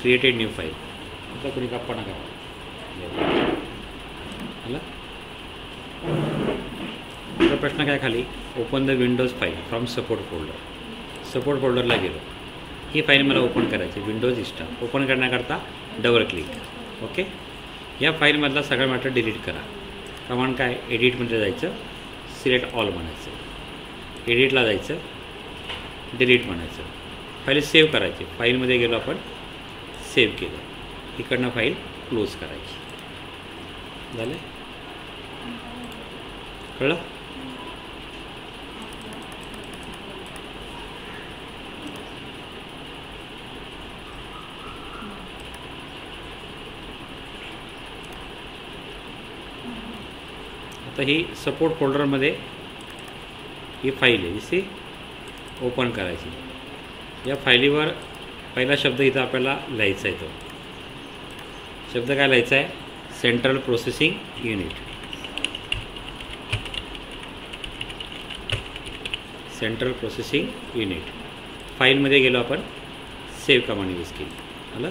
Created new file. आता कोणी गप्पा नका आला. तर प्रश्न काय खाली, open the windows file from support folder. Support फोल्डरला गेलो, ही फाईल मला ओपन करायची, विंडोज इन्स्टा. ओपन करण्याकरता डबल क्लिक. ओके, या फाईलमधला सगळा मॅटर डिलीट करा. कमांड काय, एडिटमध्ये जायचं, सिलेक्ट ऑल म्हणायचं, एडिटला जायचं, डिलीट म्हणायचं, फाईल सेव्ह करायची. फाईलमध्ये गेलो आपण, सेव्ह केलं, इकडनं फाईल क्लोज करायची. झालं, कळलं. आता ही सपोर्ट फोल्डरमध्ये ही फाईल आहे, दिसते, ओपन करायची. या फाईलीवर पहिला शब्द इथं आपल्याला लिहायचा आहे. तो शब्द काय लिहायचा आहे, central processing unit. Central processing unit. फाईलमध्ये गेलो आपण, सेव्ह कमांड यूज केली, आलं,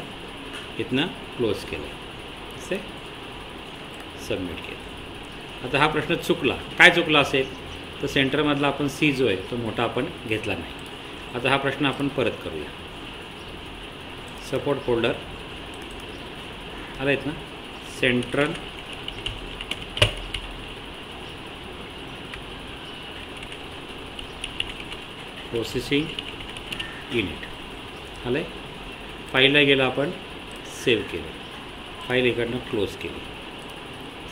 इथनं क्लोज केलं, असे सबमिट केलं. आता हा प्रश्न चुकला, काय चुकला असेल तर सेंटरमधला आपण सी जो आहे तो मोठा आपण घेतला नाही. आता हा प्रश्न आपण परत करूया. सपोर्ट फोल्डर आला आहेत ना, सेंट्रल प्रोसेसिंग युनिट आलं आहे. फाईलला गेलं आपण, सेव्ह केलं, फाईल इकडनं क्लोज केली,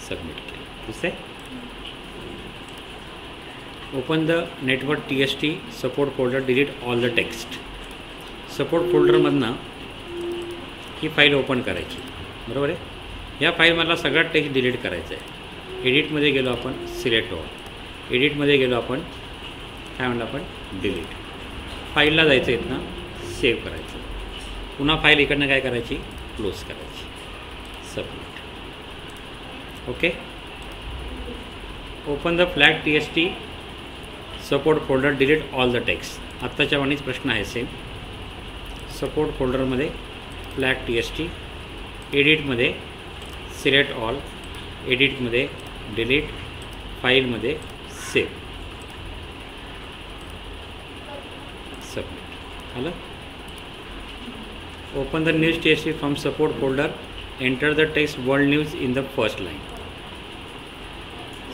सबमिट केलं. दिसतंय. Open the network TST support folder, delete all the text. Support फोल्डरमधनं ही फाईल ओपन करायची, बरोबर आहे. या फाईलमधला सगळा टेक्स्ट डिलीट करायचा आहे. एडिटमध्ये गेलो आपण, सिलेक्ट ऑल, एडिटमध्ये गेलो आपण, काय म्हणलं आपण, डिलीट. फाईलला जायचं, इथनं सेव्ह करायचं, पुन्हा फाईल इकडनं काय करायची, क्लोज करायची, submit. Okay. Open the flag TST support folder, delete all the text. आत्ताच्या वाणीच प्रश्न आहे सेम. सपोर्ट फोल्डरमध्ये फ्लॅग TST, एडिटमध्ये सिलेक्ट ऑल, एडिटमध्ये डिलीट, फाईलमध्ये सेव्ह, सबमिट. आलं. Open the news TST from support folder, enter the text world news in the first line.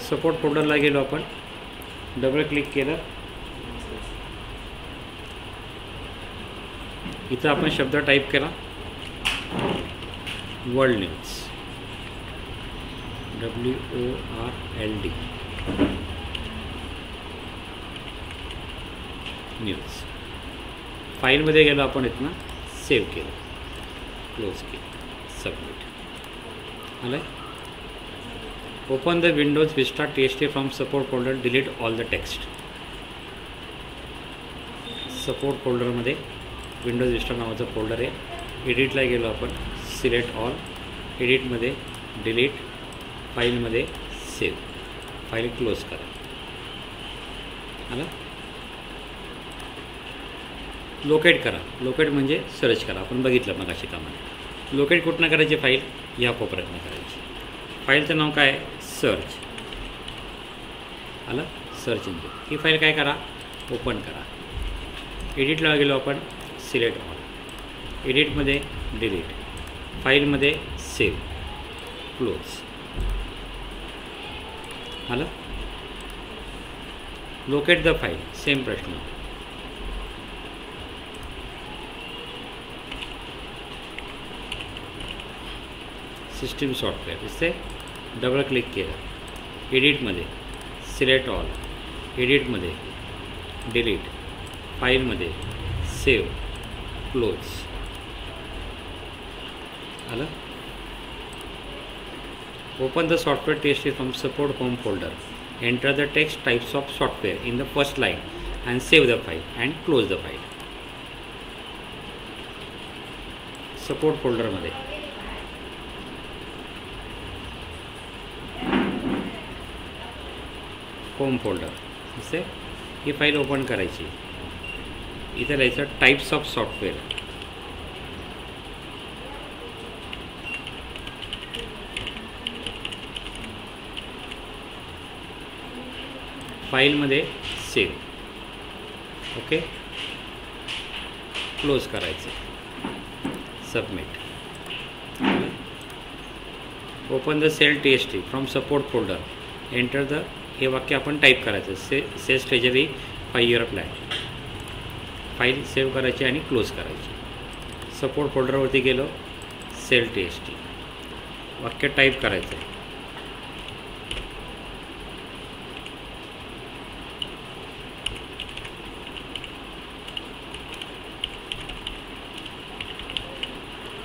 Support फोल्डरला गेलो आपण, डबल क्लिक केलं, इथं आपण शब्द टाईप केला, वर्ल्ड न्यूज, WORLD न्यूज. फाईलमध्ये गेलो आपण, इथनं सेव्ह केलं, क्लोज केलं, सबमिट. आलं. Open the Windows vista TST from support folder, delete all the text. Support फोल्डरमध्ये विंडोज विस्टा नावाचं फोल्डर आहे. एडिटला गेलो आपण, सिलेक्ट ऑल, एडिटमध्ये डिलीट, फाईलमध्ये सेव्ह, फाईल क्लोज करा. आलं. लोकेट करा. लोकेट म्हणजे सर्च करा, आपण बघितलं मग अशी कामाला. लोकेट कुठनं करायची, फाईल या कोपऱ्यातनं करायची. फाईलचं नाव काय, सर्च. आलं, सर्च इंजिन. ही फाईल काय करा, ओपन करा. एडिटला गेलो आपण, सिलेक्ट ऑल, एडिटमध्ये डिलीट, फाईलमध्ये सेव्ह, क्लोज. आलं. लोकेट द फाईल, सेम प्रश्न. सिस्टीम सॉफ्टवेअर दिसते, डबल क्लिक केलं, एडिटमध्ये सिलेक्ट ऑल, एडिटमध्ये डिलीट, फाईलमध्ये सेव्ह, क्लोज. आलं. Open the software TST from support home folder, enter the text types of software in the first line and save the file and close the file. Support फोल्डरमध्ये home folder दिसते, ही file open करायची. इथे लिहायचं types of software, फाईलमध्ये save. Okay, close करायचं, submit. Open the cell TST from support folder, enter the, हे वाक्य आपण टाईप करायचं. Sales treasury 5 year plan. File save करायची आणि क्लोज करायची. सपोर्ट फोल्डरवरती गेलो, सेल TST, वाक्य टाईप करायचं आहे.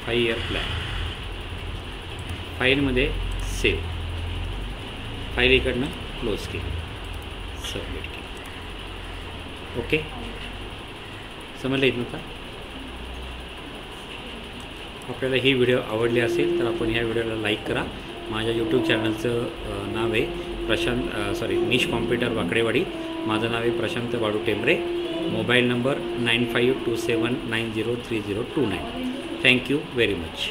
Five year plan. फाईलमध्ये सेव्ह, फाईल इकडनं क्लोज केली, सबमिट केली. ओके, समजलं इथं का? आपल्याला ही व्हिडिओ आवडली असेल तर आपण ह्या व्हिडिओला लाईक करा. माझ्या यूट्यूब चॅनलचं नाव आहे निश कॉम्प्युटर वाकडेवाडी. माझं नाव आहे Prashant Wadu Tembare. Mobile number 9527903029. Thank you very much.